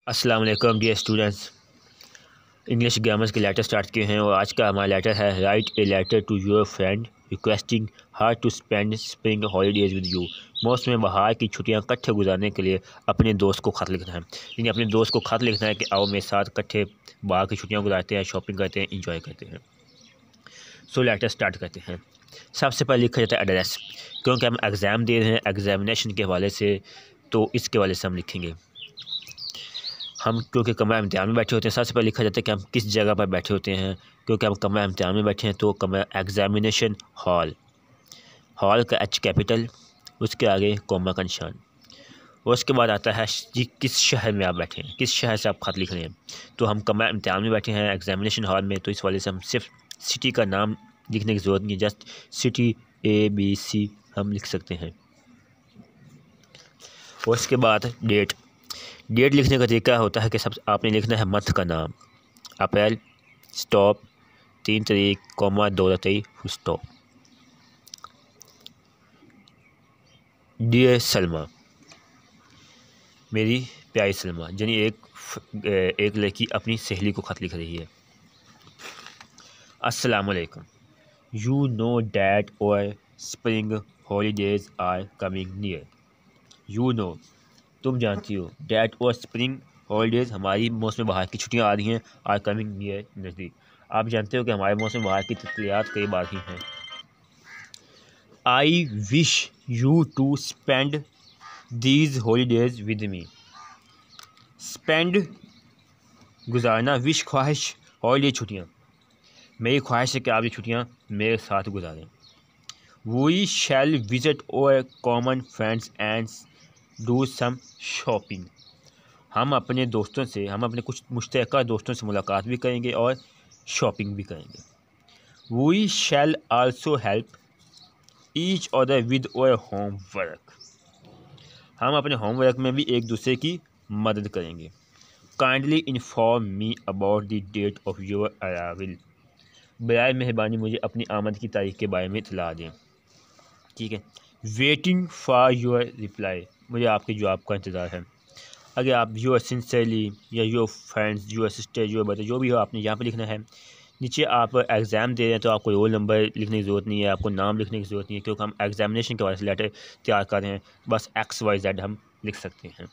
अस्सलाम वालेकुम dear students. English grammars के लेटर स्टार्ट किए हैं और आज का हमारा लेटर है write a letter to your friend requesting her to spend spring holidays with you. मौसम बहार की छुट्टियां इकट्ठे गुजारने के लिए अपने दोस्त को खत लिखना है। यानी अपने दोस्त को खत लिखना है कि आओ मेरे साथ इकट्ठे बाहर की छुट्टियां गुजारते हैं, शॉपिंग करते हैं, इंजॉय करते हैं। सो लेटर स्टार्ट करते हैं। सबसे पहले लिखा जाता है एड्रेस, क्योंकि हम एग्ज़ाम दे रहे हैं एग्जामिनेशन के हवाले से, तो इसके हवाले से हम लिखेंगे। हम क्योंकि कमरा इम्तिहान में बैठे होते हैं, सबसे पहले लिखा जाता है कि हम किस जगह पर बैठे होते हैं। क्योंकि हम कमरा इम्तिहान में बैठे हैं तो कमरा एग्जामिनेशन हॉल, हॉल का एच कैपिटल, उसके आगे कॉमा का निशान। और उसके बाद आता है जी किस शहर में आप बैठे हैं, किस शहर से आप खत लिख रहे हैं। तो हम कमरा इम्तिहान में बैठे हैं एग्जामिनेशन हॉल में, तो इस वाले से हम सिर्फ सिटी का नाम लिखने की ज़रूरत नहीं है, जस्ट सिटी ABC हम लिख सकते हैं। और उसके बाद डेट लिखने का तरीका होता है कि सब आपने लिखना है मंथ का नाम, अप्रैल स्टॉप 3 तारीख comma 2 full stop. Dear Salma, मेरी प्यारी सलमा, यानी एक लड़की अपनी सहेली को खत लिख रही है। अस्सलाम वालेकुम, you know that our spring holidays are coming near. You know, तुम जानती हो, डैट और स्प्रिंग हॉलीडेज़ हमारी मौसम बहार की छुट्टियां आ रही हैं, आर कमिंग नियर नज़दीक। आप जानते हो कि हमारे मौसम बहार की तैयारियात करीब आ रही हैं। I wish you to spend these holidays with me. Spend गुजारना, विश ख्वाहिश, हॉलीडे छुट्टियाँ। मेरी ख्वाहिश है कि आप ये छुट्टियाँ मेरे साथ गुजारें। We shall visit our common friends and do some shopping. हम अपने दोस्तों से, हम अपने कुछ मुश्तरका दोस्तों से मुलाकात भी करेंगे और शॉपिंग भी करेंगे। We shall also help each other with our homework. हम अपने होमवर्क में भी एक दूसरे की मदद करेंगे। Kindly inform me about the date of your arrival. बराए मेहरबानी मुझे अपनी आमद की तारीख के बारे में इतला दें। ठीक है। वेटिंग फॉर योर रिप्लाई, मुझे आपके जवाब का इंतज़ार है। अगर आप योर सिंसियरली या your friends, your sister, your brother, जो भी हो आपने यहाँ पे लिखना है। नीचे आप एग्ज़ाम दे रहे हैं तो आपको रोल नंबर लिखने की ज़रूरत नहीं है, आपको नाम लिखने की ज़रूरत नहीं है, क्योंकि हम एग्जामिनेशन के वाले से लेटर तैयार कर रहे हैं। बस XYZ हम लिख सकते हैं।